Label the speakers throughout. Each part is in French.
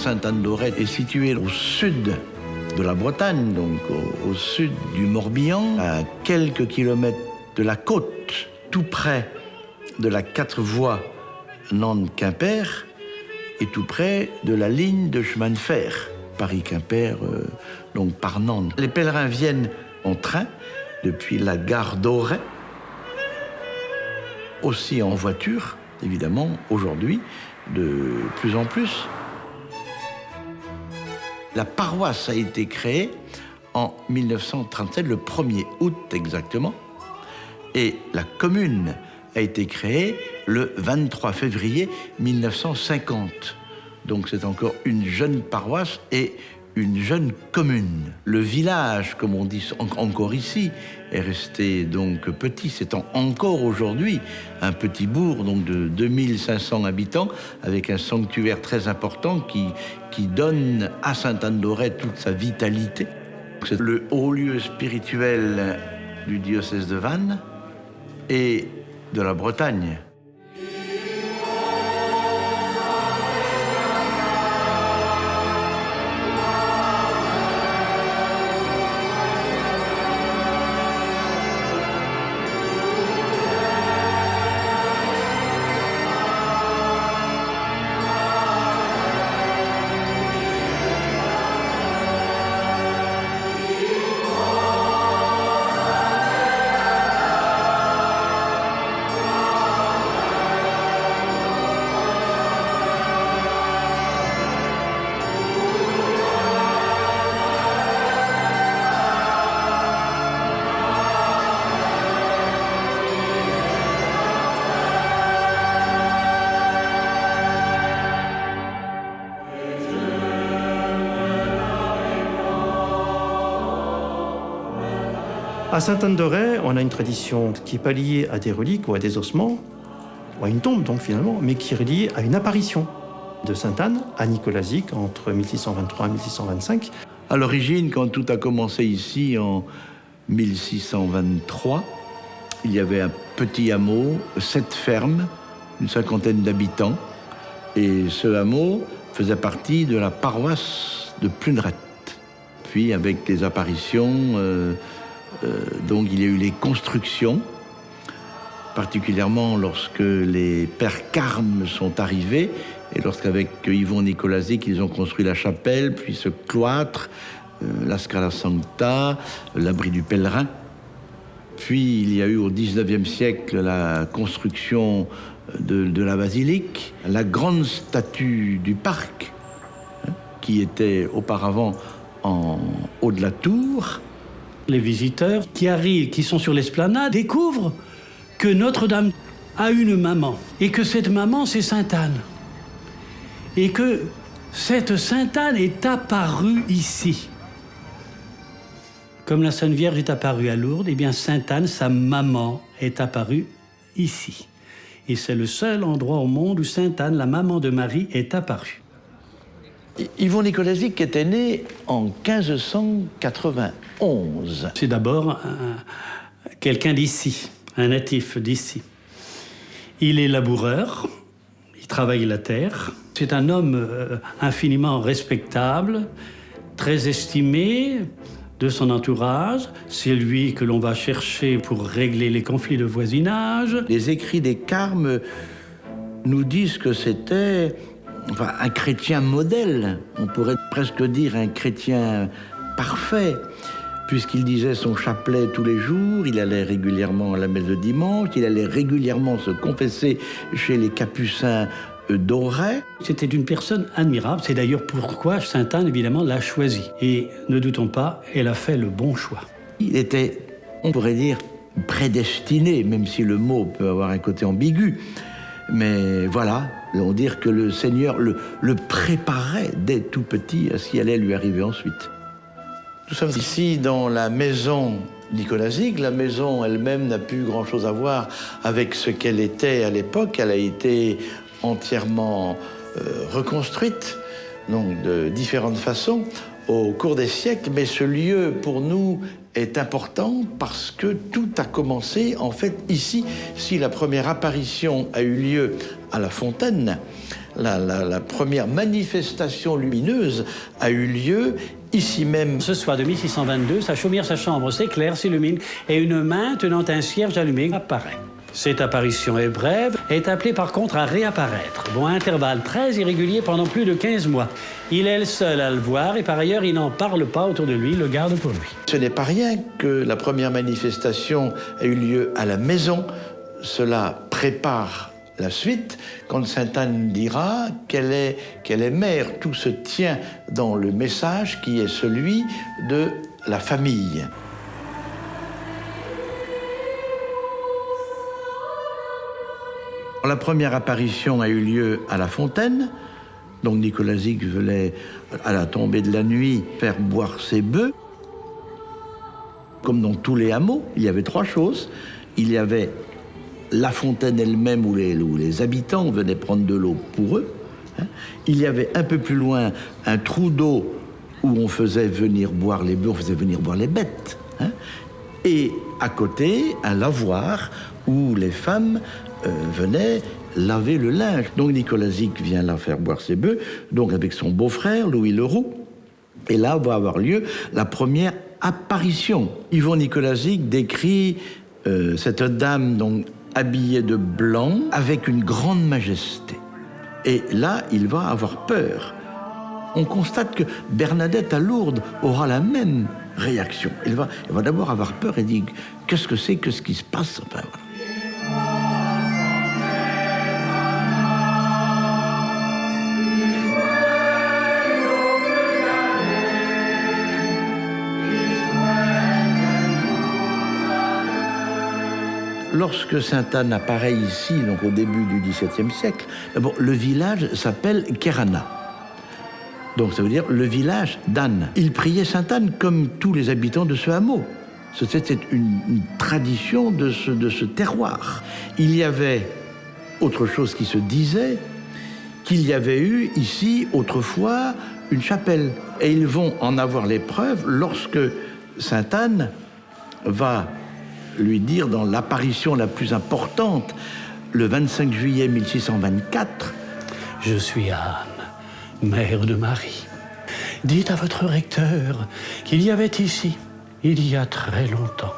Speaker 1: Sainte-Anne-d'Auray est située au sud de la Bretagne, donc au sud du Morbihan, à quelques kilomètres de la côte, tout près de la 4 voies Nantes-Quimper et tout près de la ligne de chemin de fer Paris-Quimper, donc par Nantes. Les pèlerins viennent en train depuis la gare d'Auray, aussi en voiture, évidemment, aujourd'hui, de plus en plus. La paroisse a été créée en 1937, le 1er août exactement, et la commune a été créée le 23 février 1950. Donc c'est encore une jeune paroisse et une jeune commune. Le village, comme on dit encore ici, est resté donc petit. C'est encore aujourd'hui un petit bourg donc de 2500 habitants avec un sanctuaire très important qui donne à Sainte-Anne-d'Auray toute sa vitalité. C'est le haut lieu spirituel du diocèse de Vannes et de la Bretagne.
Speaker 2: À Sainte-Anne-d'Auray, on a une tradition qui n'est pas liée à des reliques ou à des ossements, ou à une tombe donc finalement, mais qui est liée à une apparition de Sainte-Anne à Nicolas-Zic entre 1623 et 1625.
Speaker 1: À l'origine, quand tout a commencé ici en 1623, il y avait un petit hameau, 7 fermes, une cinquantaine d'habitants, et ce hameau faisait partie de la paroisse de Pluneret. Puis avec les apparitions, donc il y a eu les constructions, particulièrement lorsque les pères Carmes sont arrivés et lorsqu'avec Yvon Nicolas-Zic, ils ont construit la chapelle, puis ce cloître, la Scala Sancta, l'abri du pèlerin. Puis il y a eu au XIXe siècle la construction de la basilique, la grande statue du parc, qui était auparavant en haut de la tour.
Speaker 3: Les visiteurs qui arrivent, qui sont sur l'esplanade, découvrent que Notre-Dame a une maman et que cette maman, c'est Sainte-Anne. Et que cette Sainte-Anne est apparue ici. Comme la Sainte Vierge est apparue à Lourdes, eh bien Sainte-Anne, sa maman, est apparue ici. Et c'est le seul endroit au monde où Sainte-Anne, la maman de Marie, est apparue.
Speaker 1: Yvon Nicolas-Zic était né en 1591.
Speaker 3: C'est d'abord quelqu'un d'ici, un natif d'ici. Il est laboureur, il travaille la terre. C'est un homme infiniment respectable, très estimé de son entourage. C'est lui que l'on va chercher pour régler les conflits de voisinage.
Speaker 1: Les écrits des Carmes nous disent que c'était un chrétien modèle, on pourrait presque dire un chrétien parfait, puisqu'il disait son chapelet tous les jours, il allait régulièrement à la messe de dimanche, il allait régulièrement se confesser chez les capucins d'Auray.
Speaker 3: C'était une personne admirable, c'est d'ailleurs pourquoi Sainte-Anne, évidemment, l'a choisi. Et ne doutons pas, elle a fait le bon choix.
Speaker 1: Il était, on pourrait dire, prédestiné, même si le mot peut avoir un côté ambigu. Mais voilà, on dit que le Seigneur le préparait dès tout petit à ce qui allait lui arriver ensuite. Nous sommes ici dans la maison Nicolas-Zic. La maison elle-même n'a plus grand-chose à voir avec ce qu'elle était à l'époque. Elle a été entièrement reconstruite, donc de différentes façons, au cours des siècles. Mais ce lieu, pour nous, est important parce que tout a commencé, en fait, ici. Si la première apparition a eu lieu à la fontaine, la première manifestation lumineuse a eu lieu ici même.
Speaker 3: Ce soir de 1622, sa chaumière, sa chambre s'éclaire, s'illumine, et une main tenant un cierge allumé apparaît. Cette apparition est brève, est appelée par contre à réapparaître, bon, à intervalles très irréguliers pendant plus de 15 mois. Il est le seul à le voir et par ailleurs, il n'en parle pas autour de lui, le garde pour lui.
Speaker 1: Ce n'est pas rien que la première manifestation a eu lieu à la maison. Cela prépare la suite, quand sainte Anne dira qu'elle est mère. Tout se tient dans le message qui est celui de la famille. La première apparition a eu lieu à la fontaine. Donc Nicolas Zic venait, à la tombée de la nuit, faire boire ses bœufs. Comme dans tous les hameaux, il y avait trois choses. Il y avait la fontaine elle-même où les habitants venaient prendre de l'eau pour eux. Il y avait un peu plus loin un trou d'eau où on faisait venir boire les bœufs, on faisait venir boire les bêtes. Et à côté, un lavoir où les femmes venaient laver le linge. Donc Nicolas Zic vient là faire boire ses bœufs, donc avec son beau-frère, Louis Leroux. Et là va avoir lieu la première apparition. Yvon Nicolas Zic décrit cette dame donc habillée de blanc avec une grande majesté. Et là, il va avoir peur. On constate que Bernadette à Lourdes aura la même réaction. Elle va d'abord avoir peur et dire « Qu'est-ce que c'est? Qu'est-ce qui se passe ?» Enfin, voilà. Lorsque sainte Anne apparaît ici, donc au début du XVIIe siècle, d'abord, le village s'appelle Kerana. Donc ça veut dire le village d'Anne. Il priait sainte Anne comme tous les habitants de ce hameau. C'était une tradition de ce terroir. Il y avait autre chose qui se disait, qu'il y avait eu ici autrefois une chapelle. Et ils vont en avoir les preuves lorsque sainte Anne va lui dire dans l'apparition la plus importante, le 25 juillet 1624,
Speaker 3: « Je suis Anne, mère de Marie. Dites à votre recteur qu'il y avait ici, il y a très longtemps,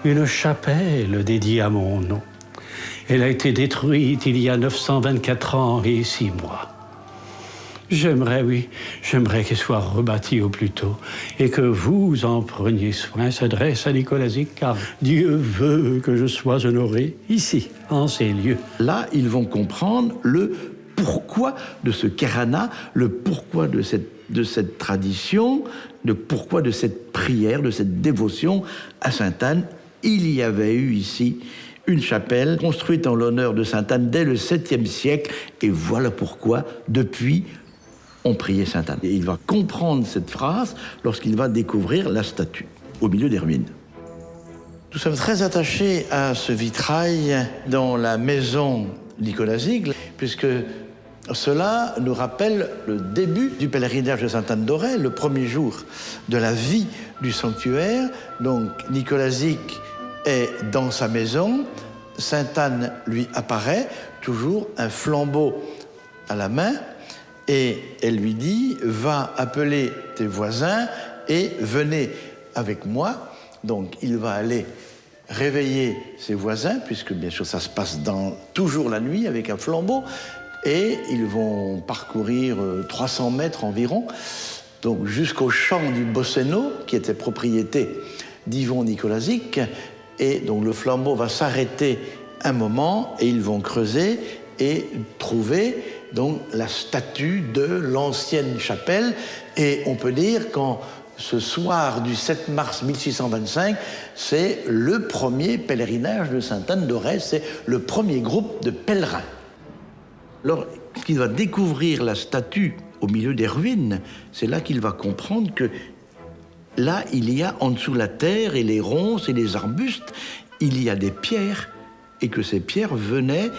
Speaker 3: une chapelle dédiée à mon nom. Elle a été détruite il y a 924 ans et 6 mois. J'aimerais qu'elle soit rebâtie au plus tôt et que vous en preniez soin. » S'adresse à Nicolas Zic, car Dieu veut que je sois honoré ici, en ces lieux.
Speaker 1: Là, ils vont comprendre le pourquoi de ce Kerana, le pourquoi de cette tradition, le pourquoi de cette prière, de cette dévotion à sainte Anne. Il y avait eu ici une chapelle construite en l'honneur de sainte Anne dès le 7e siècle, et voilà pourquoi, depuis, on priait sainte Anne. Et il va comprendre cette phrase lorsqu'il va découvrir la statue au milieu des ruines. Nous sommes très attachés à ce vitrail dans la maison Nicolas Zic, puisque cela nous rappelle le début du pèlerinage de sainte Anne d'Auray, le premier jour de la vie du sanctuaire. Donc Nicolas Zic est dans sa maison, sainte Anne lui apparaît, toujours un flambeau à la main, et elle lui dit « Va appeler tes voisins et venez avec moi ». Donc il va aller réveiller ses voisins, puisque bien sûr ça se passe toujours la nuit avec un flambeau, et ils vont parcourir 300 mètres environ, donc jusqu'au champ du Bosséno, qui était propriété d'Yvon Nicolas Zic, et donc le flambeau va s'arrêter un moment, et ils vont creuser et trouver donc la statue de l'ancienne chapelle. Et on peut dire qu'en ce soir du 7 mars 1625, c'est le premier pèlerinage de sainte Anne d'Auray, c'est le premier groupe de pèlerins. Alors, qu'il va découvrir la statue au milieu des ruines, c'est là qu'il va comprendre que là, il y a en dessous la terre et les ronces et les arbustes, il y a des pierres, et que ces pierres venaient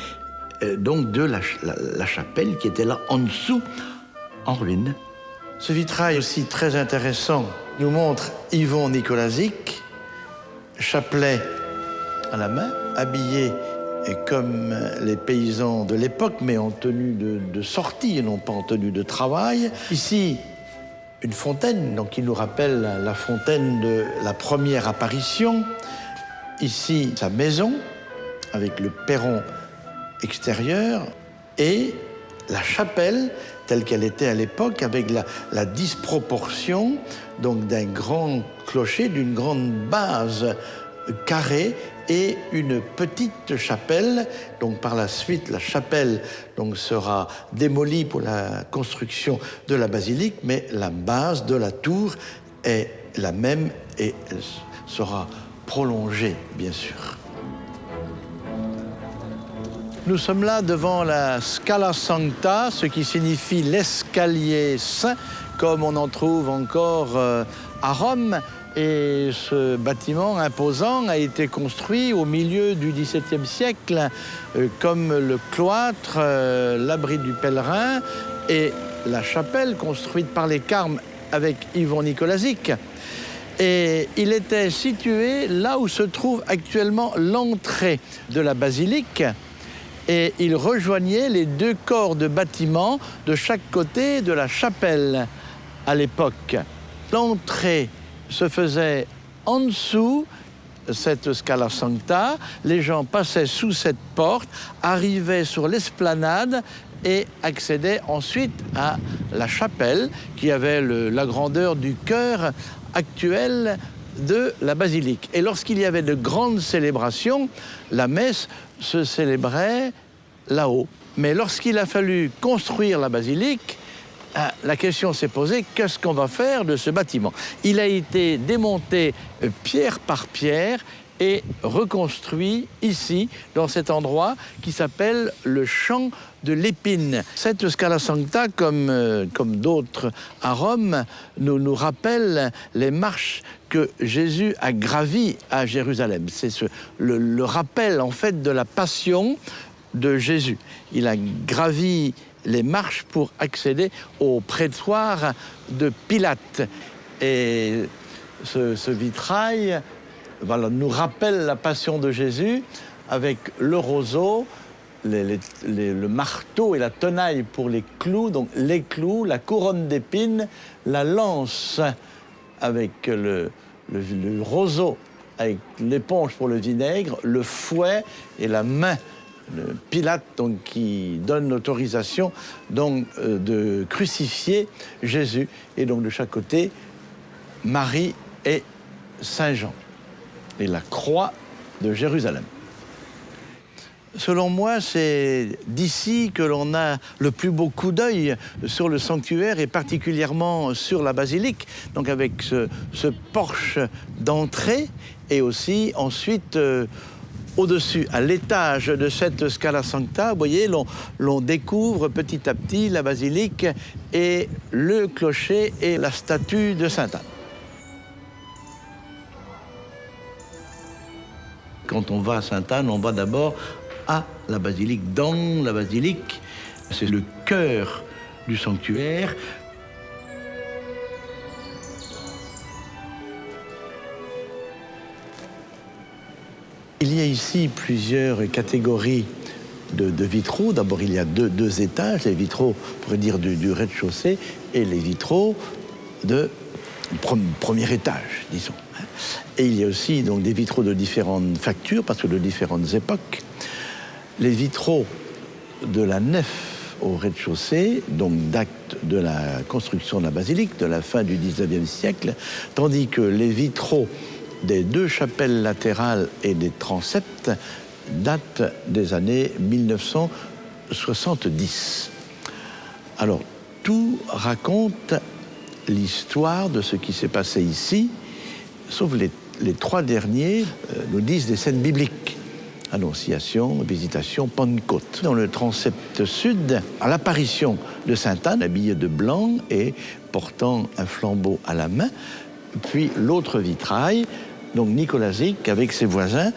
Speaker 1: donc de la chapelle qui était là en dessous, en ruine. Ce vitrail aussi très intéressant nous montre Yvon Nicolas Zic, chapelet à la main, habillé et comme les paysans de l'époque, mais en tenue de sortie et non pas en tenue de travail. Ici, une fontaine, donc qui nous rappelle la fontaine de la première apparition. Ici, sa maison, avec le perron extérieur, et la chapelle, telle qu'elle était à l'époque, avec la disproportion donc d'un grand clocher, d'une grande base carrée, et une petite chapelle. Donc par la suite, la chapelle donc, sera démolie pour la construction de la basilique, mais la base de la tour est la même et elle sera prolongée, bien sûr. Nous sommes là devant la Scala Sancta, ce qui signifie l'escalier saint, comme on en trouve encore à Rome. Et ce bâtiment imposant a été construit au milieu du XVIIe siècle, comme le cloître, l'abri du pèlerin et la chapelle construite par les Carmes avec Yvon Nicolazic. Et il était situé là où se trouve actuellement l'entrée de la basilique. Et il rejoignait les deux corps de bâtiments de chaque côté de la chapelle à l'époque. L'entrée se faisait en dessous cette Scala Sancta. Les gens passaient sous cette porte, arrivaient sur l'esplanade et accédaient ensuite à la chapelle qui avait la grandeur du chœur actuel de la basilique. Et lorsqu'il y avait de grandes célébrations, la messe se célébrait là-haut. Mais lorsqu'il a fallu construire la basilique, la question s'est posée, qu'est-ce qu'on va faire de ce bâtiment? Il a été démonté pierre par pierre et reconstruit ici, dans cet endroit qui s'appelle le champ de l'Épine. Cette Scala Sancta, comme d'autres à Rome, nous rappelle les marches que Jésus a gravies à Jérusalem. C'est le rappel, en fait, de la passion de Jésus. Il a gravi les marches pour accéder au prétoire de Pilate. Et ce vitrail nous rappelle la passion de Jésus avec le roseau, le marteau et la tenaille pour les clous, donc les clous, la couronne d'épines, la lance avec le roseau, avec l'éponge pour le vinaigre, le fouet et la main. Pilate donc, qui donne l'autorisation de crucifier Jésus. Et donc de chaque côté, Marie et Saint Jean. Et la croix de Jérusalem. Selon moi, c'est d'ici que l'on a le plus beau coup d'œil sur le sanctuaire et particulièrement sur la basilique. Donc avec ce porche d'entrée et aussi ensuite au-dessus, à l'étage de cette Scala Sancta, vous voyez, l'on découvre petit à petit la basilique et le clocher et la statue de Sainte-Anne. Quand on va à Sainte-Anne, on va d'abord à la basilique. Dans la basilique, c'est le cœur du sanctuaire. Il y a ici plusieurs catégories de vitraux. D'abord, il y a deux étages, les vitraux, on pourrait dire, du rez-de-chaussée, et les vitraux de premier étage, disons. Et il y a aussi donc, des vitraux de différentes factures, parce que de différentes époques. Les vitraux de la nef au rez-de-chaussée, donc d'acte de la construction de la basilique, de la fin du XIXe siècle, tandis que les vitraux des deux chapelles latérales et des transepts datent des années 1970. Alors, tout raconte l'histoire de ce qui s'est passé ici, sauf les trois derniers nous disent des scènes bibliques. Annonciation, Visitation, Pentecôte. Dans le transept sud, à l'apparition de Sainte-Anne, habillée de blanc et portant un flambeau à la main, puis l'autre vitrail, donc Nicolazic, avec ses voisins,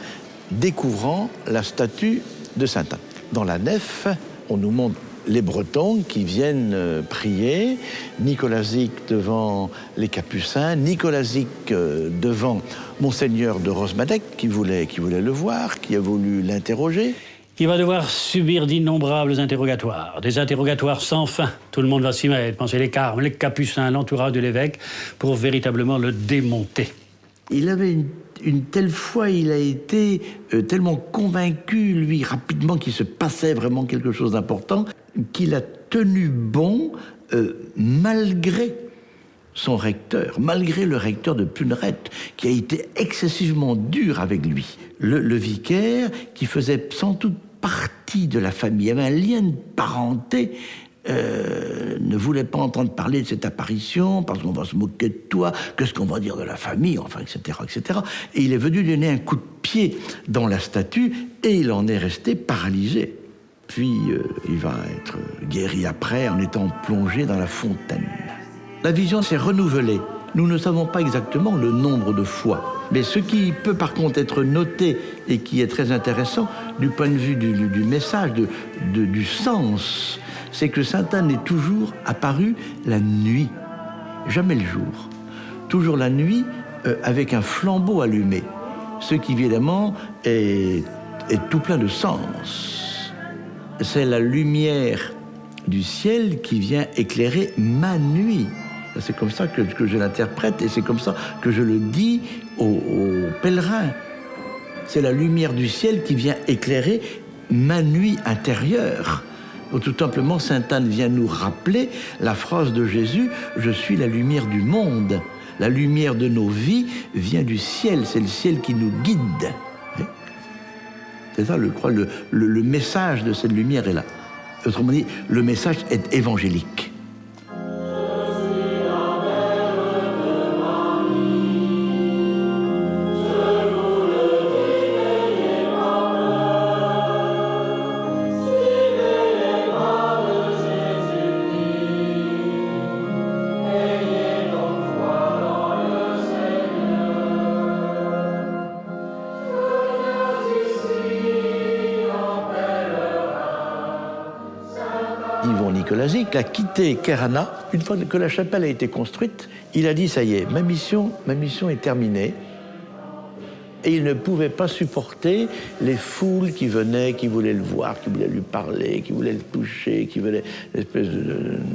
Speaker 1: découvrant la statue de Sainte-Anne. Dans la nef, on nous montre les Bretons qui viennent prier, Nicolazic devant les Capucins, Nicolazic devant Monseigneur de Rosmadec qui voulait le voir, qui a voulu l'interroger.
Speaker 3: Il va devoir subir d'innombrables interrogatoires, des interrogatoires sans fin. Tout le monde va s'y mettre, penser les carmes, les capucins, l'entourage de l'évêque, pour véritablement le démonter.
Speaker 1: Il avait une telle foi, il a été tellement convaincu, lui, rapidement, qu'il se passait vraiment quelque chose d'important, qu'il a tenu bon malgré son recteur, malgré le recteur de Puneret, qui a été excessivement dur avec lui. Le vicaire, qui faisait sans doute partie de la famille, avait un lien de parenté, ne voulait pas entendre parler de cette apparition parce qu'on va se moquer de toi, qu'est-ce qu'on va dire de la famille, enfin, etc., etc. Et il est venu donner un coup de pied dans la statue et il en est resté paralysé. Puis il va être guéri après en étant plongé dans la fontaine. La vision s'est renouvelée. Nous ne savons pas exactement le nombre de fois. Mais ce qui peut par contre être noté et qui est très intéressant du point de vue du message, du sens, c'est que Sainte Anne est toujours apparue la nuit, jamais le jour. Toujours la nuit avec un flambeau allumé, ce qui évidemment est tout plein de sens. C'est la lumière du ciel qui vient éclairer ma nuit. C'est comme ça que je l'interprète et c'est comme ça que je le dis aux pèlerins. C'est la lumière du ciel qui vient éclairer ma nuit intérieure. Tout simplement, Sainte Anne vient nous rappeler la phrase de Jésus « Je suis la lumière du monde ». La lumière de nos vies vient du ciel, c'est le ciel qui nous guide. C'est ça, je crois, le message de cette lumière est là. Autrement dit, le message est évangélique. Yvon Nicolazic a quitté Kerana. Une fois que la chapelle a été construite, il a dit « ça y est, ma mission est terminée ». Et il ne pouvait pas supporter les foules qui venaient, qui voulaient le voir, qui voulaient lui parler, qui voulaient le toucher, qui voulaient une espèce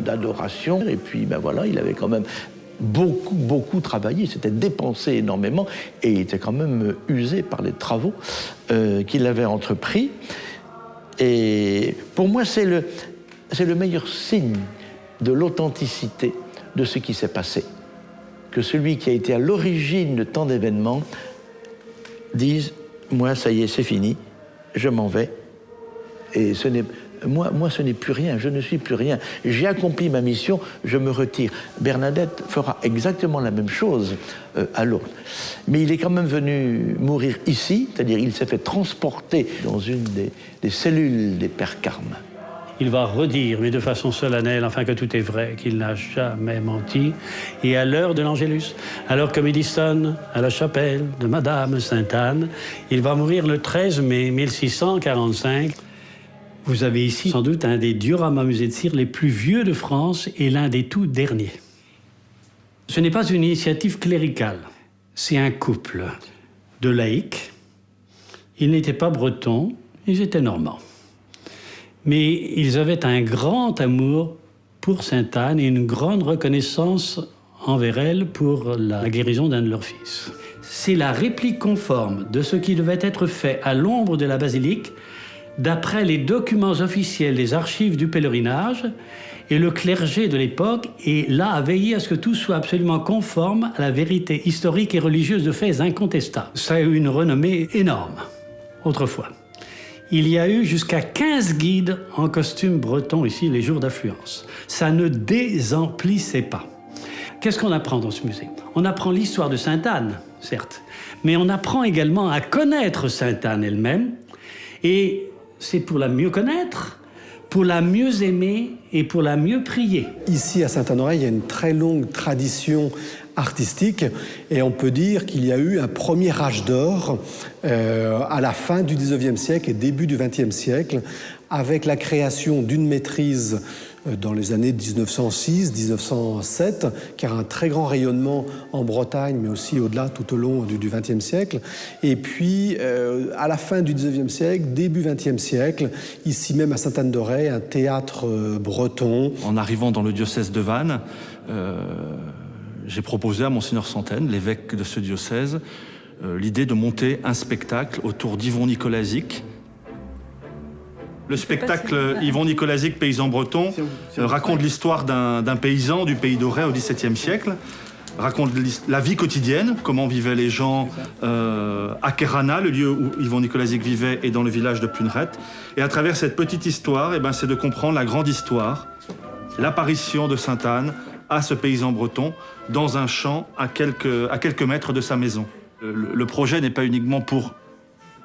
Speaker 1: d'adoration. Et puis, ben voilà, il avait quand même beaucoup travaillé, il s'était dépensé énormément et il était quand même usé par les travaux qu'il avait entrepris. Et pour moi, c'est le meilleur signe de l'authenticité de ce qui s'est passé. Que celui qui a été à l'origine de tant d'événements dise « moi, ça y est, c'est fini, je m'en vais. Et moi, ce n'est plus rien, je ne suis plus rien. J'ai accompli ma mission, je me retire. » Bernadette fera exactement la même chose à Lourdes. Mais il est quand même venu mourir ici, c'est-à-dire il s'est fait transporter dans une des cellules des Pères Carmes.
Speaker 3: Il va redire, mais de façon solennelle, enfin que tout est vrai, qu'il n'a jamais menti. Et à l'heure de l'Angélus, alors que midi sonne à la chapelle de Madame Sainte-Anne, il va mourir le 13 mai 1645. Vous avez ici sans doute un des dioramas musées de cire les plus vieux de France et l'un des tout derniers. Ce n'est pas une initiative cléricale, c'est un couple de laïcs. Ils n'étaient pas bretons, ils étaient normands. Mais ils avaient un grand amour pour Sainte-Anne et une grande reconnaissance envers elle pour la guérison d'un de leurs fils. C'est la réplique conforme de ce qui devait être fait à l'ombre de la basilique d'après les documents officiels des archives du pèlerinage, et le clergé de l'époque est là à veiller à ce que tout soit absolument conforme à la vérité historique et religieuse de faits incontestables. Ça a eu une renommée énorme autrefois. Il y a eu jusqu'à 15 guides en costume breton ici les jours d'affluence. Ça ne désemplissait pas. Qu'est-ce qu'on apprend dans ce musée? On apprend l'histoire de Sainte-Anne, certes, mais on apprend également à connaître Sainte-Anne elle-même, et c'est pour la mieux connaître, pour la mieux aimer et pour la mieux prier.
Speaker 4: Ici, à Saint-Honoré, il y a une très longue tradition artistique. Et on peut dire qu'il y a eu un premier âge d'or à la fin du XIXe siècle et début du XXe siècle, avec la création d'une maîtrise dans les années 1906-1907, qui a un très grand rayonnement en Bretagne, mais aussi au-delà, tout au long du XXe siècle. Et puis, à la fin du XIXe siècle, début XXe siècle, ici même à Sainte-Anne-d'Auray, un théâtre breton.
Speaker 5: En arrivant dans le diocèse de Vannes, j'ai proposé à Monseigneur Santène, l'évêque de ce diocèse, l'idée de monter un spectacle autour d'Yvon Nicolazic. Le spectacle Yvon Nicolazic, paysan breton, raconte l'histoire d'un paysan du pays d'Auray au XVIIe siècle, raconte la vie quotidienne, comment vivaient les gens à Kerana, le lieu où Yvon Nicolazic vivait, et dans le village de Plunerette. Et à travers cette petite histoire, c'est de comprendre la grande histoire, l'apparition de Sainte-Anne à ce paysan breton dans un champ à quelques mètres de sa maison. Le projet n'est pas uniquement pour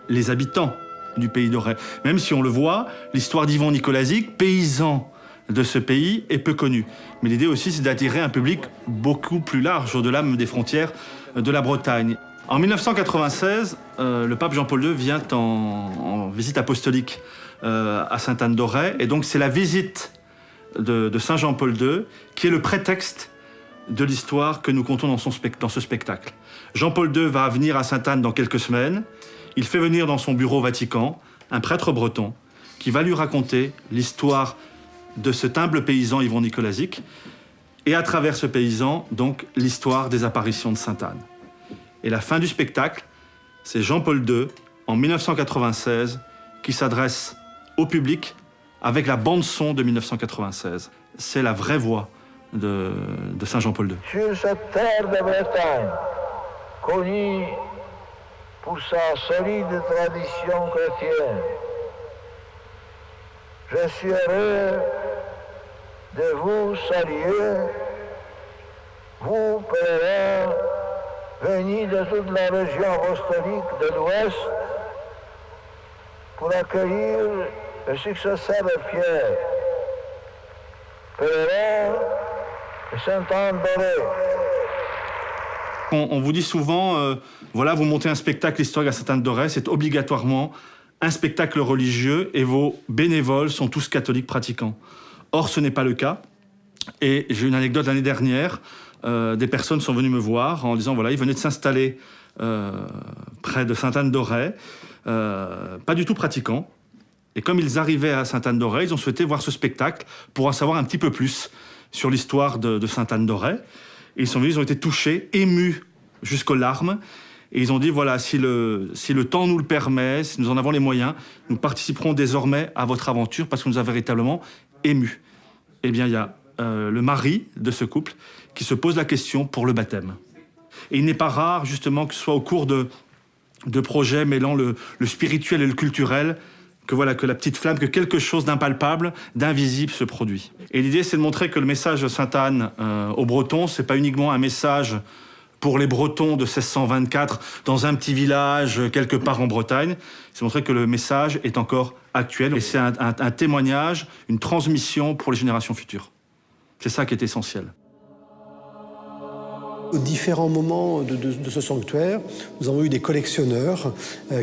Speaker 5: les habitants du pays d'Auray. Même si on le voit, l'histoire d'Yvon Nicolazic, paysan de ce pays, est peu connue. Mais l'idée aussi, c'est d'attirer un public beaucoup plus large, au-delà même des frontières de la Bretagne. En 1996, le pape Jean-Paul II vient en visite apostolique à Sainte-Anne-d'Auray. Et donc c'est la visite de Saint Jean-Paul II qui est le prétexte de l'histoire que nous contons dans ce spectacle. Jean-Paul II va venir à Sainte-Anne dans quelques semaines. Il fait venir dans son bureau au Vatican un prêtre breton qui va lui raconter l'histoire de cet humble paysan Yvon Nicolazic et à travers ce paysan, donc, l'histoire des apparitions de Sainte-Anne. Et la fin du spectacle, c'est Jean-Paul II, en 1996, qui s'adresse au public avec la bande-son de 1996. C'est la vraie voix de Saint Jean-Paul II.
Speaker 6: Sur cette terre de Bretagne, connue pour sa solide tradition chrétienne, je suis heureux de vous saluer, vous pèlerins venus de toute la région apostolique de l'Ouest, pour accueillir le successeur de Pierre, pèlerin de Sainte-Anne-d'Auray.
Speaker 5: On vous dit souvent, voilà, vous montez un spectacle historique à Sainte-Anne-d'Auray, c'est obligatoirement un spectacle religieux et vos bénévoles sont tous catholiques pratiquants. Or, ce n'est pas le cas. Et j'ai une anecdote l'année dernière, des personnes sont venues me voir en disant, voilà, ils venaient de s'installer près de Sainte-Anne-d'Auray, pas du tout pratiquants. Et comme ils arrivaient à Sainte-Anne-d'Auray, ils ont souhaité voir ce spectacle pour en savoir un petit peu plus sur l'histoire de Sainte-Anne-d'Auray. Et ils sont venus, ils ont été touchés, émus jusqu'aux larmes. Et ils ont dit, voilà, si le temps nous le permet, si nous en avons les moyens, nous participerons désormais à votre aventure parce que nous a véritablement émus. Eh bien, il y a le mari de ce couple qui se pose la question pour le baptême. Et il n'est pas rare, justement, que ce soit au cours de projets mêlant le spirituel et le culturel, que la petite flamme, que quelque chose d'impalpable, d'invisible se produit. Et l'idée, c'est de montrer que le message de Sainte-Anne aux Bretons, c'est pas uniquement un message pour les Bretons de 1624 dans un petit village quelque part en Bretagne, c'est montrer que le message est encore actuel et c'est un témoignage, une transmission pour les générations futures. C'est ça qui est essentiel.
Speaker 4: Aux différents moments de ce sanctuaire, nous avons eu des collectionneurs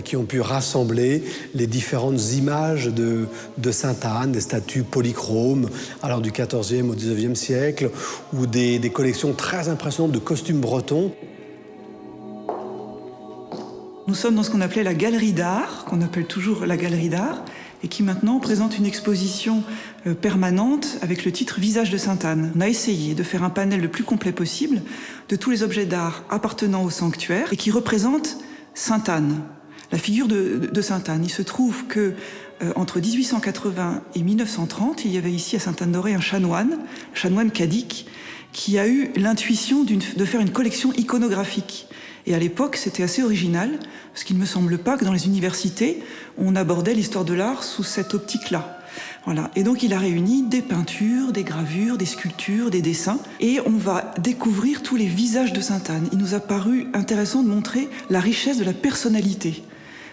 Speaker 4: qui ont pu rassembler les différentes images de Sainte-Anne, des statues polychromes, alors du XIVe au XIXe siècle, ou des collections très impressionnantes de costumes bretons.
Speaker 7: Nous sommes dans ce qu'on appelait la galerie d'art, qu'on appelle toujours la galerie d'art, et qui maintenant présente une exposition permanente avec le titre « Visage de Sainte-Anne ». On a essayé de faire un panel le plus complet possible de tous les objets d'art appartenant au sanctuaire et qui représentent Sainte-Anne, la figure de Sainte-Anne. Il se trouve que entre 1880 et 1930, il y avait ici à Sainte-Anne-d'Auray un chanoine Cadic, qui a eu l'intuition de faire une collection iconographique. Et à l'époque, c'était assez original, parce qu'il ne me semble pas que dans les universités, on abordait l'histoire de l'art sous cette optique-là. Voilà. Et donc il a réuni des peintures, des gravures, des sculptures, des dessins, et on va découvrir tous les visages de Sainte-Anne. Il nous a paru intéressant de montrer la richesse de la personnalité.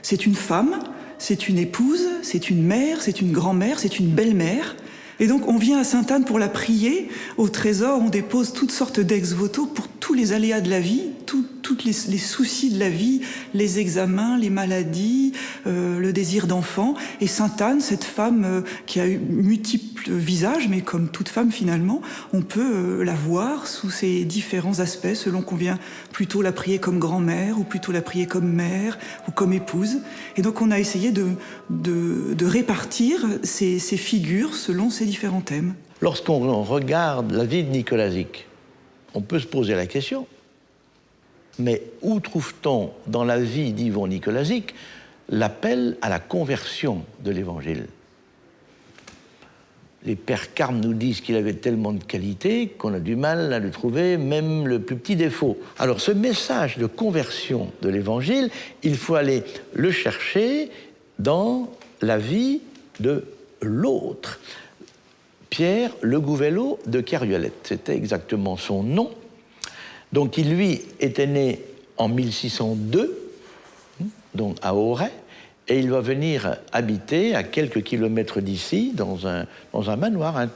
Speaker 7: C'est une femme, c'est une épouse, c'est une mère, c'est une grand-mère, c'est une belle-mère. Et donc on vient à Sainte-Anne pour la prier. Au trésor, on dépose toutes sortes d'ex-voto pour tous les aléas de la vie, tous les soucis de la vie, les examens, les maladies, le désir d'enfant. Et Sainte Anne, cette femme qui a eu multiples visages, mais comme toute femme finalement, on peut la voir sous ses différents aspects, selon qu'on vient plutôt la prier comme grand-mère, ou plutôt la prier comme mère, ou comme épouse. Et donc on a essayé de répartir ces figures selon ces différents thèmes.
Speaker 1: Lorsqu'on regarde la vie de Nicolas-Zic, on peut se poser la question, mais où trouve-t-on dans la vie d'Yvon Nicolas-Zic l'appel à la conversion de l'Évangile? Les pères Carmes nous disent qu'il avait tellement de qualités qu'on a du mal à le trouver, même le plus petit défaut. Alors ce message de conversion de l'Évangile, il faut aller le chercher dans la vie de l'autre. Pierre Le Gouvelot de Kerviolette, c'était exactement son nom. Donc il, lui, était né en 1602, donc à Auray, et il va venir habiter à quelques kilomètres d'ici, dans un manoir, un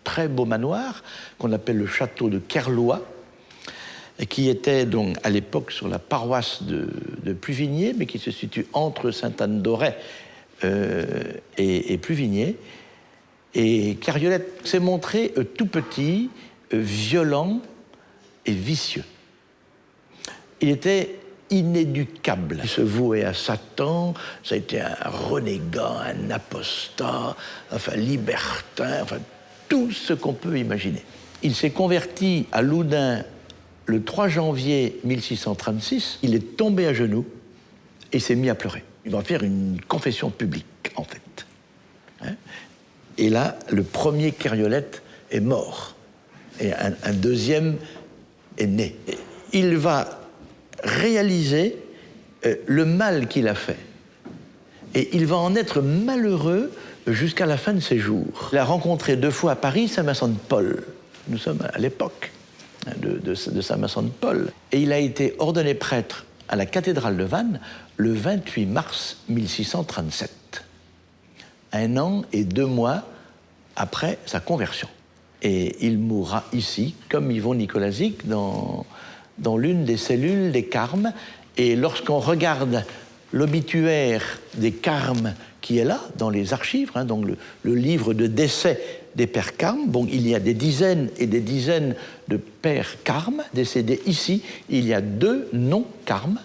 Speaker 1: très beau manoir, qu'on appelle le château de Kerlois, qui était donc à l'époque sur la paroisse de Pluvigné, mais qui se situe entre Sainte-Anne-d'Auray et Pluvigné. Et Kerviolette s'est montré tout petit, violent et vicieux. Il était inéducable. Il se vouait à Satan, ça a été un renégat, un apostat, enfin libertin, enfin tout ce qu'on peut imaginer. Il s'est converti à Loudun le 3 janvier 1636. Il est tombé à genoux et s'est mis à pleurer. Il va faire une confession publique, en fait. Et là, le premier Kerviolette est mort. Et un deuxième est né. Il va réaliser le mal qu'il a fait. Et il va en être malheureux jusqu'à la fin de ses jours. Il a rencontré 2 fois à Paris saint Vincent de Paul. Nous sommes à l'époque de saint Vincent de Paul. Et il a été ordonné prêtre à la cathédrale de Vannes le 28 mars 1637. 1 an et 2 mois après sa conversion. Et il mourra ici, comme Yvon Nicolas-Zic, dans l'une des cellules des Carmes. Et lorsqu'on regarde l'obituaire des Carmes qui est là, dans les archives, donc le livre de décès des pères Carmes, bon, il y a des dizaines et des dizaines de pères Carmes décédés ici. Il y a 2 noms Carmes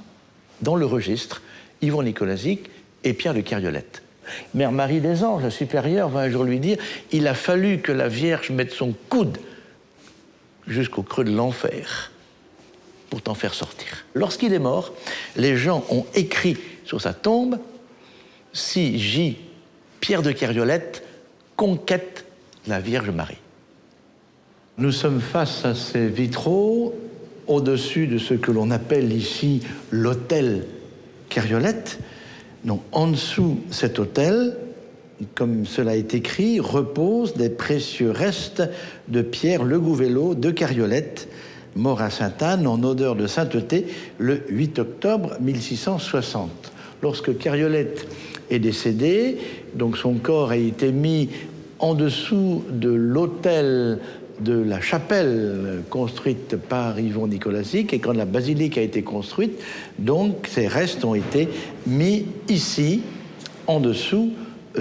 Speaker 1: dans le registre, Yvon Nicolas-Zic et Pierre de Kerviolette. Mère Marie des Anges, la supérieure, va un jour lui dire « Il a fallu que la Vierge mette son coude jusqu'au creux de l'enfer pour t'en faire sortir. » Lorsqu'il est mort, les gens ont écrit sur sa tombe « Si J. Pierre de Kerviolette conquête la Vierge Marie ». Nous sommes face à ces vitraux au-dessus de ce que l'on appelle ici l'hôtel Kerviolette. Donc, en dessous cet autel, comme cela est écrit, reposent des précieux restes de Pierre Le Gouvelot de Kerviolette, mort à Sainte-Anne en odeur de sainteté le 8 octobre 1660. Lorsque Kerviolette est décédé, donc son corps a été mis en dessous de l'autel de la chapelle construite par Yvon Nicolas-Zic, et quand la basilique a été construite, donc ces restes ont été mis ici, en dessous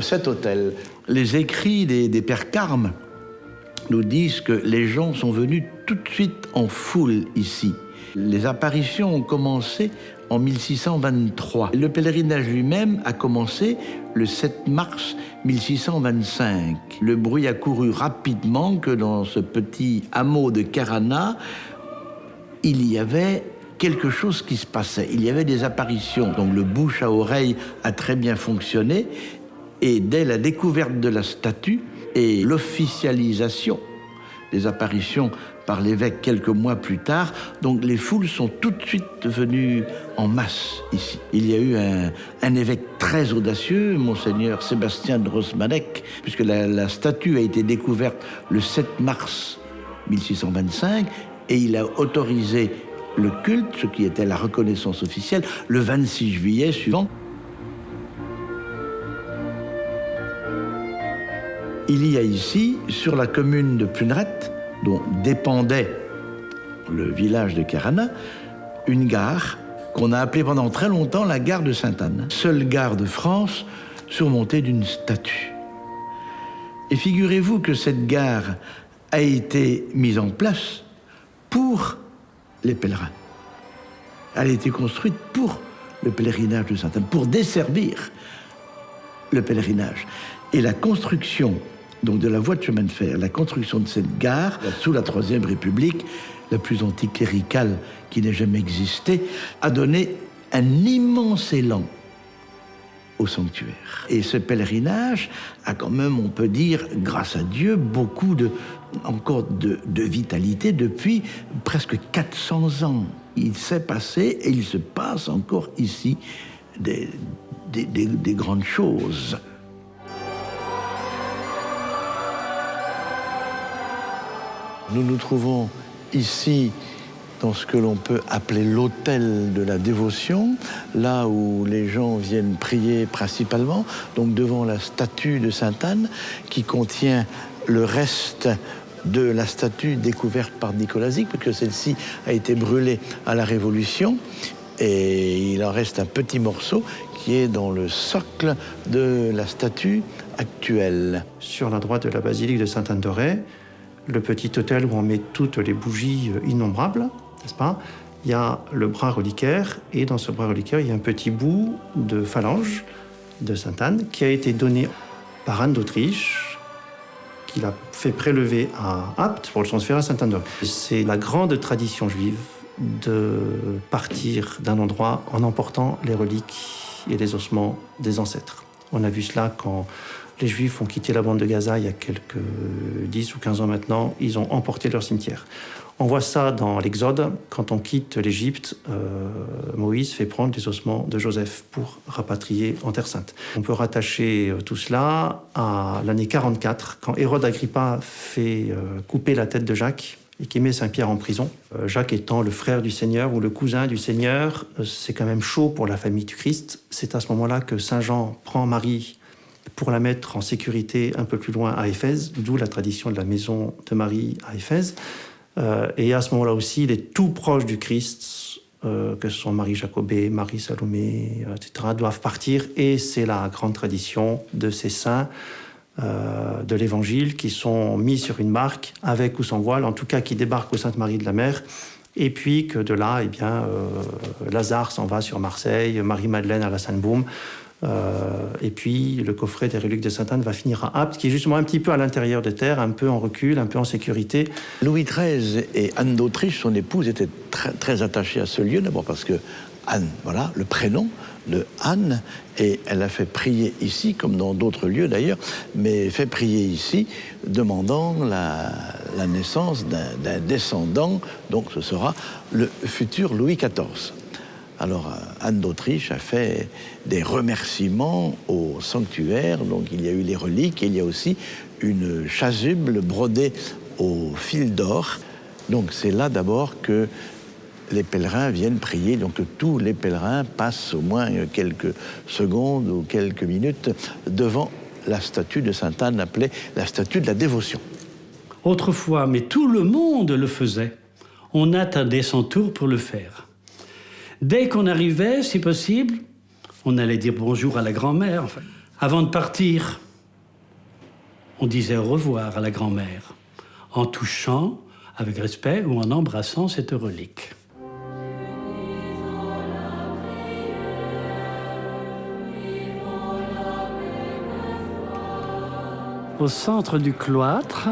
Speaker 1: cet autel. Les écrits des pères Carmes nous disent que les gens sont venus tout de suite en foule ici. Les apparitions ont commencé en 1623. Le pèlerinage lui-même a commencé le 7 mars 1625. Le bruit a couru rapidement que dans ce petit hameau de Carana, il y avait quelque chose qui se passait. Il y avait des apparitions. Donc le bouche à oreille a très bien fonctionné. Et dès la découverte de la statue et l'officialisation des apparitions par l'évêque quelques mois plus tard, donc les foules sont tout de suite venues en masse ici. Il y a eu un évêque très audacieux, Monseigneur Sébastien de Rosmannec, puisque la statue a été découverte le 7 mars 1625, et il a autorisé le culte, ce qui était la reconnaissance officielle, le 26 juillet suivant. Il y a ici, sur la commune de Plunerette, dont dépendait le village de Kerana, une gare qu'on a appelée pendant très longtemps la gare de Sainte-Anne. Seule gare de France surmontée d'une statue. Et figurez-vous que cette gare a été mise en place pour les pèlerins. Elle a été construite pour le pèlerinage de Sainte-Anne, pour desservir le pèlerinage. Et la construction donc de la voie de chemin de fer, la construction de cette gare, sous la Troisième République, la plus anticléricale qui n'ait jamais existé, a donné un immense élan au sanctuaire. Et ce pèlerinage a quand même, on peut dire, grâce à Dieu, beaucoup encore de vitalité depuis presque 400 ans. Il s'est passé et il se passe encore ici des grandes choses. Nous nous trouvons ici dans ce que l'on peut appeler l'autel de la dévotion, là où les gens viennent prier principalement, donc devant la statue de Sainte-Anne, qui contient le reste de la statue découverte par Nicolas Zic, parce que celle-ci a été brûlée à la Révolution, et il en reste un petit morceau qui est dans le socle de la statue actuelle.
Speaker 2: Sur la droite de la basilique de Sainte-Anne-d'Auray, le petit autel où on met toutes les bougies innombrables, n'est-ce pas? Il y a le bras reliquaire, et dans ce bras reliquaire, il y a un petit bout de phalange de Sainte-Anne qui a été donné par Anne d'Autriche, qui l'a fait prélever à Apt pour le transférer à Sainte-Anne-d'Auray. C'est la grande tradition juive de partir d'un endroit en emportant les reliques et les ossements des ancêtres. On a vu cela quand les Juifs ont quitté la bande de Gaza il y a quelques 10 ou 15 ans maintenant, ils ont emporté leur cimetière. On voit ça dans l'Exode, quand on quitte l'Égypte, Moïse fait prendre les ossements de Joseph pour rapatrier en Terre Sainte. On peut rattacher tout cela à l'année 44, quand Hérode Agrippa fait couper la tête de Jacques et qui met Saint-Pierre en prison. Jacques étant le frère du Seigneur ou le cousin du Seigneur, c'est quand même chaud pour la famille du Christ. C'est à ce moment-là que Saint Jean prend Marie pour la mettre en sécurité un peu plus loin à Éphèse, d'où la tradition de la maison de Marie à Éphèse. Et à ce moment-là aussi, les tout proches du Christ, que ce sont Marie Jacobée, Marie Salomé, etc., doivent partir. Et c'est la grande tradition de ces saints de l'Évangile qui sont mis sur une barque, avec ou sans voile, en tout cas qui débarquent au Sainte-Marie de la Mer. Et puis que de là, eh bien, Lazare s'en va sur Marseille, Marie-Madeleine à la Sainte-Baume. Et puis le coffret des reliques de Sainte-Anne va finir à Apt, qui est justement un petit peu à l'intérieur des terres, un peu en recul, un peu en sécurité.
Speaker 1: Louis XIII et Anne d'Autriche, son épouse, étaient très, très attachés à ce lieu, d'abord parce que Anne, voilà, le prénom de Anne, et elle a fait prier ici, comme dans d'autres lieux d'ailleurs, mais fait prier ici, demandant la naissance d'un descendant, donc ce sera le futur Louis XIV. Alors, Anne d'Autriche a fait des remerciements au sanctuaire. Donc, il y a eu les reliques et il y a aussi une chasuble brodée au fil d'or. Donc, c'est là d'abord que les pèlerins viennent prier. Donc, tous les pèlerins passent au moins quelques secondes ou quelques minutes devant la statue de Sainte-Anne, appelée la statue de la dévotion.
Speaker 3: Autrefois, mais tout le monde le faisait. On attendait son tour pour le faire. Dès qu'on arrivait, si possible, on allait dire bonjour à la grand-mère. Enfin, avant de partir, on disait au revoir à la grand-mère, en touchant, avec respect, ou en embrassant cette relique. Au centre du cloître,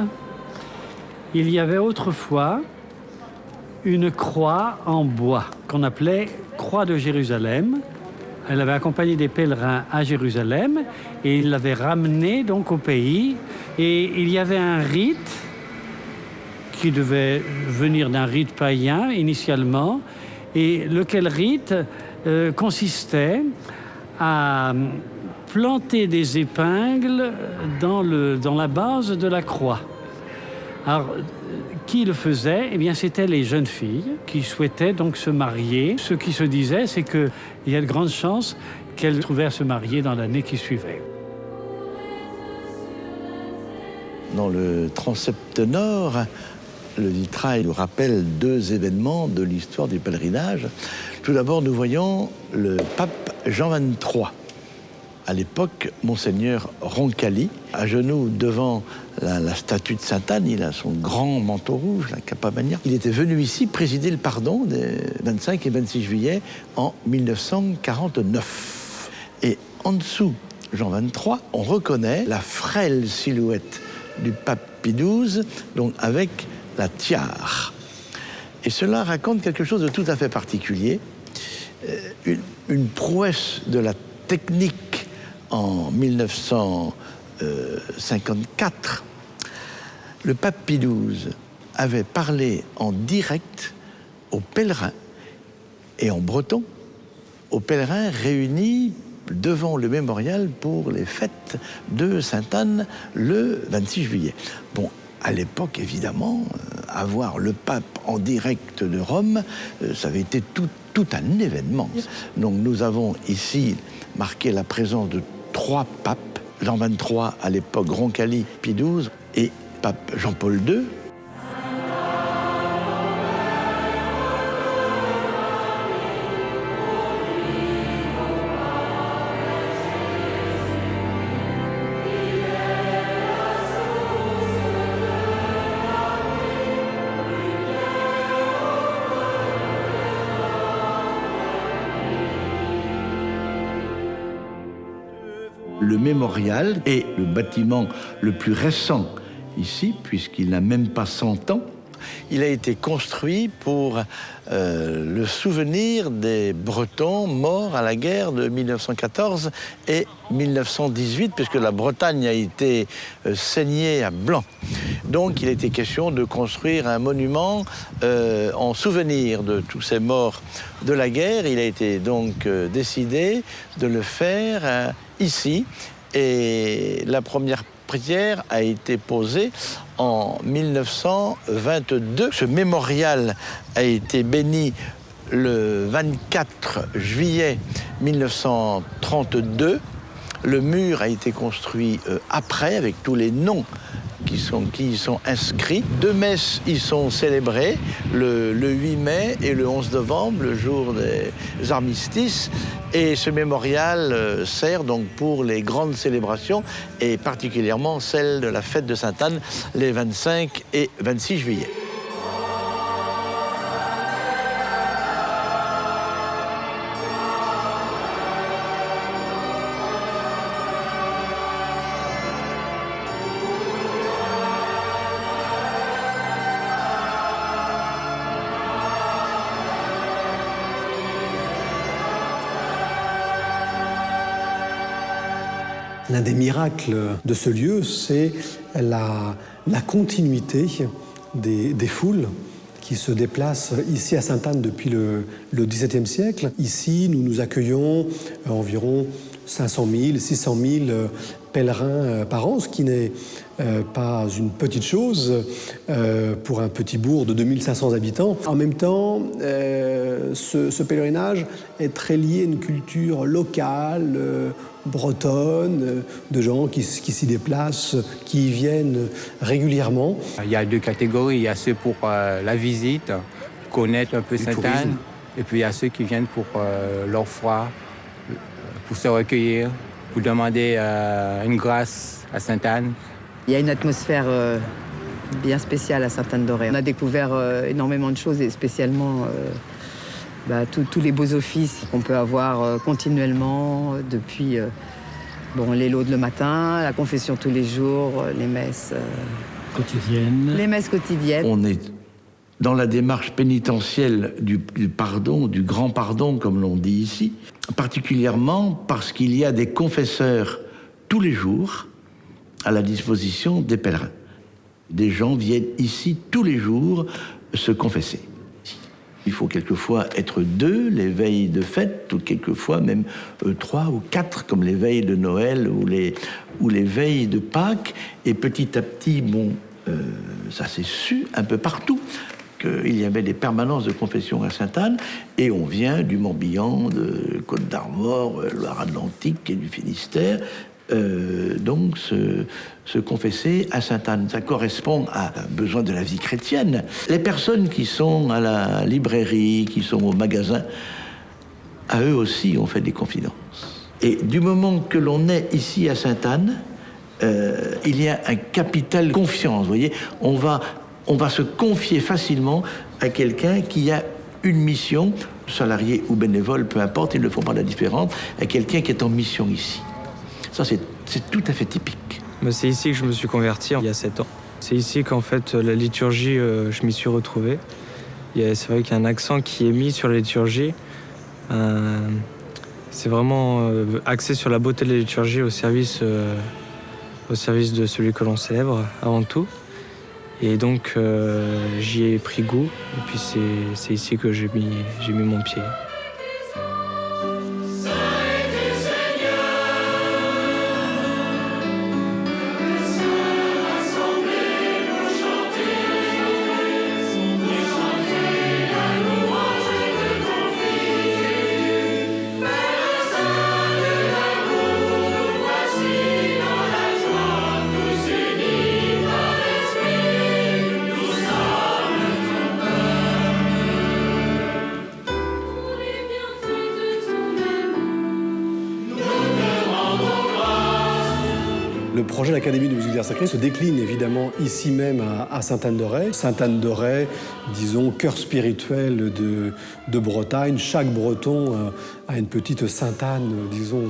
Speaker 3: il y avait autrefois une croix en bois qu'on appelait croix de Jérusalem. Elle avait accompagné des pèlerins à Jérusalem et ils l'avaient ramenée donc au pays. Et il y avait un rite qui devait venir d'un rite païen initialement, et lequel rite consistait à planter des épingles dans la base de la croix. Alors, qui le faisait? Eh bien, c'était les jeunes filles qui souhaitaient donc se marier. Ce qui se disait, c'est qu'il y a de grandes chances qu'elles trouvaient à se marier dans l'année qui suivait.
Speaker 1: Dans le transept nord, Le vitrail nous rappelle deux événements de l'histoire du pèlerinage. Tout d'abord, nous voyons le pape Jean XXIII. À l'époque, Monseigneur Roncalli, à genoux devant la statue de Sainte-Anne, il a son grand manteau rouge, la capa magna. Il était venu ici présider le pardon des 25 et 26 juillet en 1949. Et en dessous, Jean XXIII, on reconnaît la frêle silhouette du pape Pie XII, donc avec la tiare. Et cela raconte quelque chose de tout à fait particulier, une prouesse de la technique en 1954. Le pape Pie XII avait parlé en direct aux pèlerins et en breton, aux pèlerins réunis devant le mémorial pour les fêtes de Sainte-Anne le 26 juillet. Bon, à l'époque, évidemment, avoir le pape en direct de Rome, ça avait été tout un événement. Donc nous avons ici marqué la présence de 3 papes, Jean XXIII à l'époque, Roncalli, Pie XII et pape Jean-Paul II. Le mémorial est le bâtiment le plus récent ici, puisqu'il n'a même pas 100 ans. Il a été construit pour le souvenir des Bretons morts à la guerre de 1914 et 1918, puisque la Bretagne a été saignée à blanc. Donc il était question de construire un monument en souvenir de tous ces morts de la guerre. Il a été donc décidé de le faire ici, et la première pierre a été posée en 1922. Ce mémorial a été béni le 24 juillet 1932. Le mur a été construit après, avec tous les noms qui y sont inscrits. 2 messes y sont célébrées, le 8 mai et le 11 novembre, le jour des armistices. Et ce mémorial sert donc pour les grandes célébrations, et particulièrement celle de la fête de Sainte-Anne, les 25 et 26 juillet.
Speaker 4: L'un des miracles de ce lieu, c'est la continuité des foules qui se déplacent ici à Sainte-Anne depuis le XVIIe siècle. Ici, nous accueillons environ 500 000, 600 000 pèlerins par an, ce qui n'est pas une petite chose pour un petit bourg de 2500 habitants. En même temps, ce pèlerinage est très lié à une culture locale, bretonne, de gens qui s'y déplacent, qui y viennent régulièrement.
Speaker 8: Il y a 2 catégories. Il y a ceux pour la visite, connaître un peu Sainte-Anne, et puis il y a ceux qui viennent pour leur foi, pour se recueillir, pour demander une grâce à Sainte-Anne.
Speaker 9: Il y a une atmosphère bien spéciale à Sainte-Anne-d'Auray. On a découvert énormément de choses, et spécialement tous les beaux offices qu'on peut avoir continuellement depuis les laudes le matin, la confession tous les jours, les messes
Speaker 3: quotidiennes.
Speaker 9: Les messes quotidiennes.
Speaker 1: On est dans la démarche pénitentielle du pardon, du grand pardon, comme l'on dit ici, particulièrement parce qu'il y a des confesseurs tous les jours à la disposition des pèlerins. Des gens viennent ici tous les jours se confesser. Il faut quelquefois être 2 les veilles de fête, ou quelquefois même 3 ou 4, comme les veilles de Noël ou les veilles de Pâques. Et petit à petit, ça s'est su un peu partout qu'il y avait des permanences de confession à Sainte-Anne, et on vient du Morbihan, de Côte-d'Armor, Loire-Atlantique et du Finistère, donc se confesser à Sainte-Anne. Ça correspond à un besoin de la vie chrétienne. Les personnes qui sont à la librairie, qui sont au magasin, à eux aussi on fait des confidences. Et du moment que l'on est ici à Sainte-Anne, il y a un capital confiance. Vous voyez, on va se confier facilement à quelqu'un qui a une mission, salarié ou bénévole, peu importe, ils ne font pas la différence, à quelqu'un qui est en mission ici. Ça, c'est tout à fait typique.
Speaker 10: C'est ici que je me suis converti il y a 7 ans. C'est ici qu'en fait la liturgie, je m'y suis retrouvé. C'est vrai qu'il y a un accent qui est mis sur la liturgie. C'est vraiment axé sur la beauté de la liturgie au service de celui que l'on célèbre avant tout. Et donc j'y ai pris goût, et puis c'est ici que j'ai mis mon pied.
Speaker 4: Le projet de l'Académie de musique d'art sacré se décline évidemment ici même à Sainte-Anne-d'Auray. Sainte-Anne-d'Auray, disons, cœur spirituel de Bretagne. Chaque Breton a une petite Sainte-Anne, disons,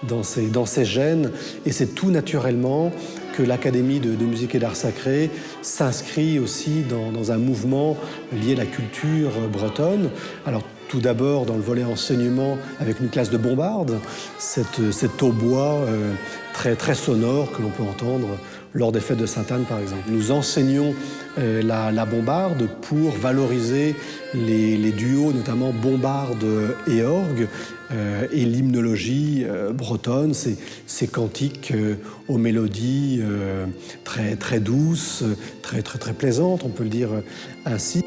Speaker 4: dans ses gènes. Et c'est tout naturellement que l'Académie de musique et d'art sacré s'inscrit aussi dans un mouvement lié à la culture bretonne. Alors, tout d'abord dans le volet enseignement avec une classe de bombarde, cet hautbois très, très sonore que l'on peut entendre lors des fêtes de Sainte-Anne par exemple. Nous enseignons la bombarde pour valoriser les duos, notamment bombarde et orgue, et l'hymnologie bretonne, ces cantiques aux mélodies très, très douces, très, très, très plaisantes, on peut le dire ainsi.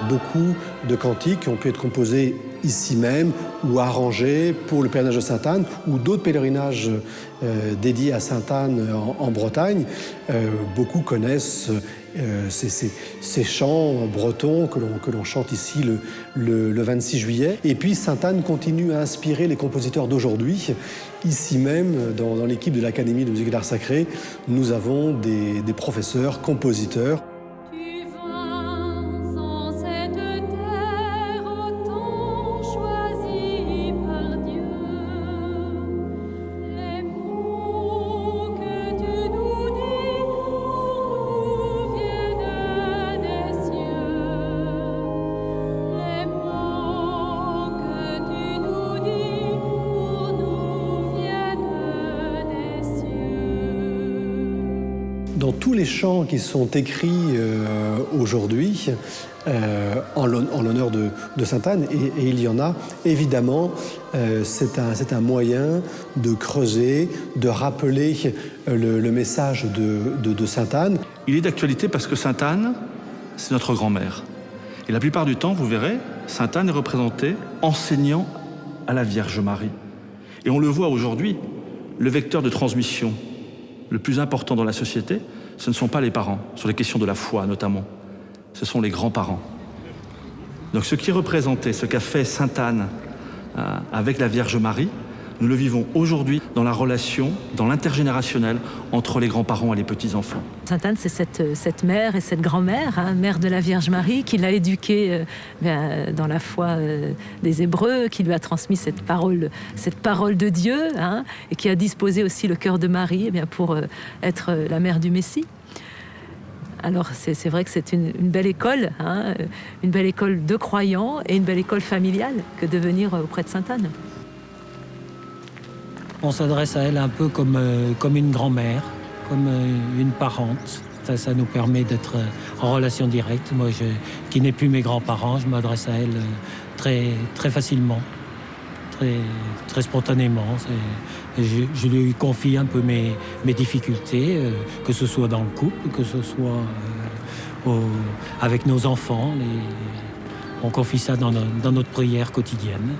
Speaker 4: Beaucoup de cantiques qui ont pu être composés ici même ou arrangés pour le pèlerinage de Sainte-Anne ou d'autres pèlerinages dédiés à Sainte-Anne en Bretagne. Beaucoup connaissent ces chants bretons que l'on chante ici le 26 juillet. Et puis Sainte-Anne continue à inspirer les compositeurs d'aujourd'hui. Ici même, dans l'équipe de l'Académie de musique et d'art sacré, nous avons des professeurs, compositeurs. Dans tous les chants qui sont écrits aujourd'hui en l'honneur de Sainte-Anne, et il y en a, évidemment, c'est un moyen de creuser, de rappeler le message de Sainte-Anne.
Speaker 5: Il est d'actualité parce que Sainte-Anne, c'est notre grand-mère. Et la plupart du temps, vous verrez, Sainte-Anne est représentée enseignant à la Vierge Marie. Et on le voit aujourd'hui, le vecteur de transmission le plus important dans la société, ce ne sont pas les parents, sur les questions de la foi notamment, ce sont les grands-parents. Donc ce qui est représenté, ce qu'a fait Sainte-Anne avec la Vierge Marie, nous le vivons aujourd'hui dans la relation, dans l'intergénérationnel entre les grands-parents et les petits-enfants.
Speaker 11: Sainte-Anne, c'est cette mère et cette grand-mère, mère de la Vierge Marie, qui l'a éduquée dans la foi des Hébreux, qui lui a transmis cette parole de Dieu, et qui a disposé aussi le cœur de Marie pour être la mère du Messie. Alors c'est vrai que c'est une belle école, une belle école de croyants et une belle école familiale que de venir auprès de Sainte-Anne.
Speaker 12: On s'adresse à elle un peu comme une grand-mère, comme une parente. Ça nous permet d'être en relation directe. Moi, qui n'ai plus mes grands-parents, je m'adresse à elle très, très facilement, très spontanément. Je lui confie un peu mes difficultés, que ce soit dans le couple, que ce soit avec nos enfants. On confie ça dans notre prière quotidienne.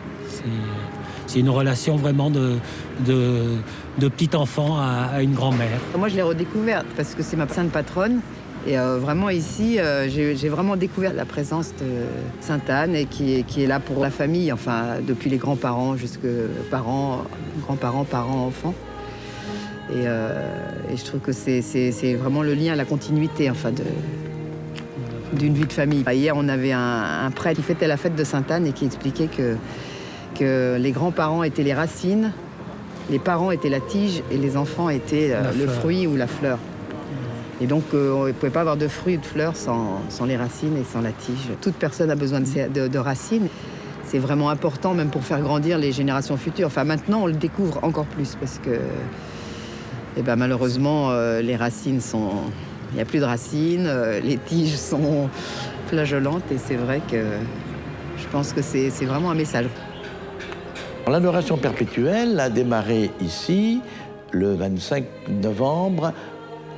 Speaker 12: C'est une relation vraiment de petit enfant à une grand-mère.
Speaker 9: Moi, je l'ai redécouverte parce que c'est ma sainte patronne. Et vraiment ici, j'ai vraiment découvert la présence de Sainte-Anne et qui est là pour la famille, enfin depuis les grands-parents jusqu'aux parents, grands-parents, parents, enfants. Et je trouve que c'est vraiment le lien, la continuité, enfin d'une vie de famille. Hier, on avait un prêtre qui fêtait la fête de Sainte-Anne et qui expliquait que les grands-parents étaient les racines, les parents étaient la tige et les enfants étaient le fruit ou la fleur. Et donc, on ne pouvait pas avoir de fruits ou de fleurs sans les racines et sans la tige. Toute personne a besoin de racines. C'est vraiment important, même pour faire grandir les générations futures. Enfin, maintenant, on le découvre encore plus parce que, malheureusement, les racines sont... Il n'y a plus de racines, les tiges sont flageolantes et c'est vrai que je pense que c'est vraiment un message.
Speaker 1: L'adoration perpétuelle a démarré ici le 25 novembre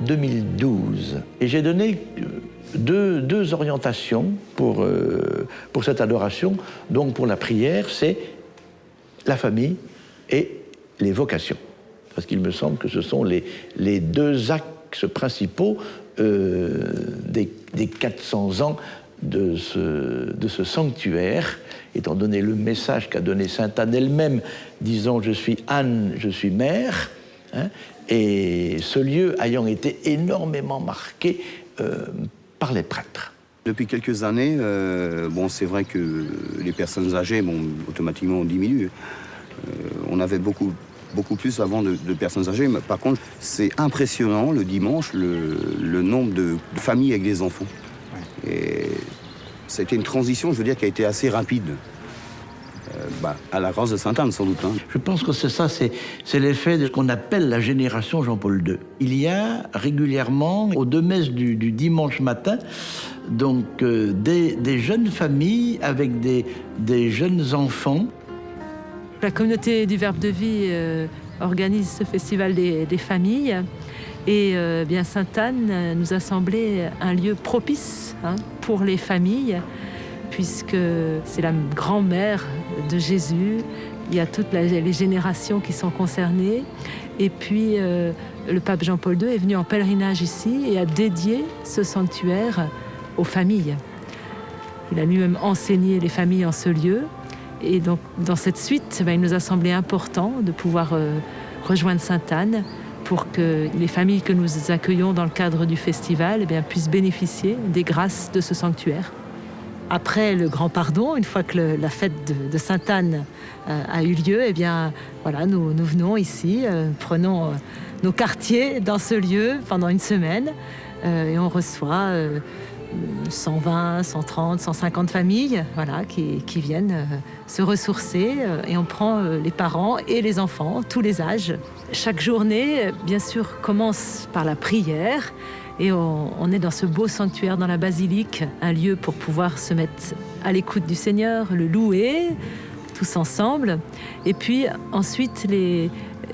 Speaker 1: 2012. Et j'ai donné deux orientations pour cette adoration. Donc pour la prière, c'est la famille et les vocations. Parce qu'il me semble que ce sont les deux axes principaux des 400 ans de ce sanctuaire, étant donné le message qu'a donné Sainte Anne elle-même, disant « Je suis Anne, je suis mère », et ce lieu ayant été énormément marqué par les prêtres.
Speaker 13: Depuis quelques années, c'est vrai que les personnes âgées, automatiquement, on diminue. On avait beaucoup plus avant de personnes âgées. Mais par contre, c'est impressionnant, le dimanche, le nombre de familles avec des enfants. Et c'était une transition, je veux dire, qui a été assez rapide. À la grâce de Sainte-Anne, sans doute.
Speaker 1: Je pense que c'est ça, c'est l'effet de ce qu'on appelle la génération Jean-Paul II. Il y a régulièrement, aux deux messes du dimanche matin, donc des jeunes familles avec des jeunes enfants.
Speaker 11: La communauté du Verbe de Vie organise ce festival des familles. Et Sainte-Anne nous a semblé un lieu propice pour les familles, puisque c'est la grand-mère de Jésus. Il y a toutes les générations qui sont concernées. Et puis, le pape Jean-Paul II est venu en pèlerinage ici et a dédié ce sanctuaire aux familles. Il a lui-même enseigné les familles en ce lieu. Et donc, dans cette suite, il nous a semblé important de pouvoir rejoindre Sainte-Anne pour que les familles que nous accueillons dans le cadre du festival puissent bénéficier des grâces de ce sanctuaire. Après le Grand Pardon, une fois que la fête de Sainte-Anne a eu lieu, nous venons ici, prenons nos quartiers dans ce lieu pendant une semaine et on reçoit 120, 130, 150 familles qui viennent se ressourcer et on prend les parents et les enfants, tous les âges. Chaque journée, bien sûr, commence par la prière. Et on est dans ce beau sanctuaire, dans la basilique, un lieu pour pouvoir se mettre à l'écoute du Seigneur, le louer, tous ensemble. Et puis ensuite,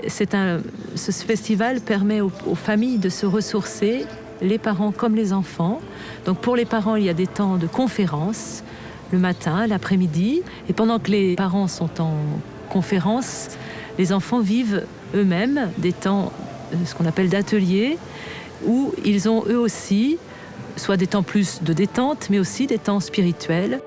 Speaker 11: ce festival permet aux familles de se ressourcer, les parents comme les enfants. Donc pour les parents, il y a des temps de conférence, le matin, l'après-midi. Et pendant que les parents sont en conférence, les enfants vivent eux-mêmes des temps, ce qu'on appelle d'ateliers, où ils ont eux aussi soit des temps plus de détente, mais aussi des temps spirituels.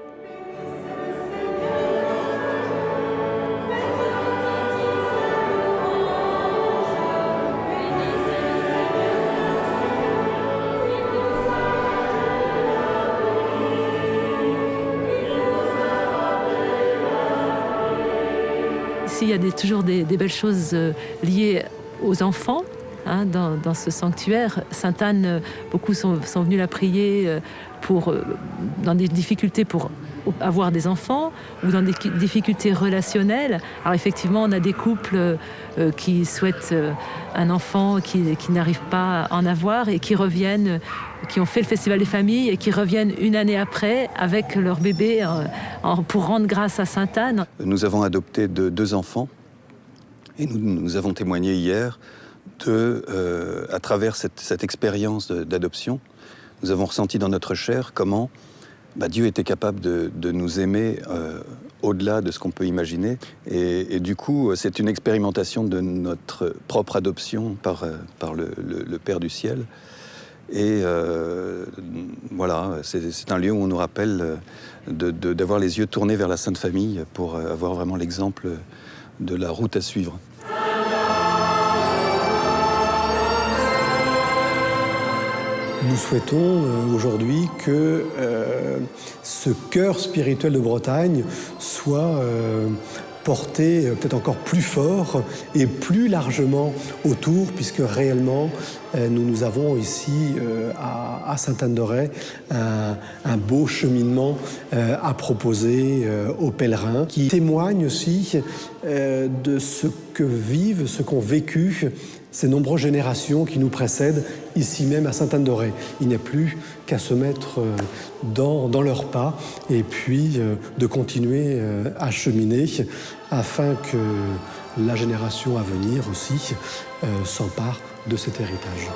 Speaker 11: Ici, il y a toujours des belles choses liées aux enfants. Dans ce sanctuaire, Sainte-Anne, beaucoup sont venus la prier dans des difficultés pour avoir des enfants ou dans des difficultés relationnelles. Alors effectivement, on a des couples qui souhaitent un enfant qui n'arrivent pas à en avoir et qui reviennent, qui ont fait le Festival des familles et qui reviennent une année après avec leur bébé pour rendre grâce à Sainte-Anne.
Speaker 14: Nous avons adopté 2 enfants et nous avons témoigné hier à travers cette expérience d'adoption, nous avons ressenti dans notre chair comment Dieu était capable de nous aimer au-delà de ce qu'on peut imaginer. Et du coup, c'est une expérimentation de notre propre adoption par le Père du ciel. Et voilà, c'est un lieu où on nous rappelle d'avoir les yeux tournés vers la Sainte Famille pour avoir vraiment l'exemple de la route à suivre.
Speaker 4: Nous souhaitons aujourd'hui que ce cœur spirituel de Bretagne soit porté peut-être encore plus fort et plus largement autour, puisque réellement nous avons ici à Sainte-Anne-d'Auray un beau cheminement à proposer aux pèlerins, qui témoigne aussi de ce que vivent, ce qu'ont vécu ces nombreuses générations qui nous précèdent ici même à Sainte-Anne-d'Auray. Il n'y a plus qu'à se mettre dans leurs pas et puis de continuer à cheminer afin que la génération à venir aussi s'empare de cet héritage.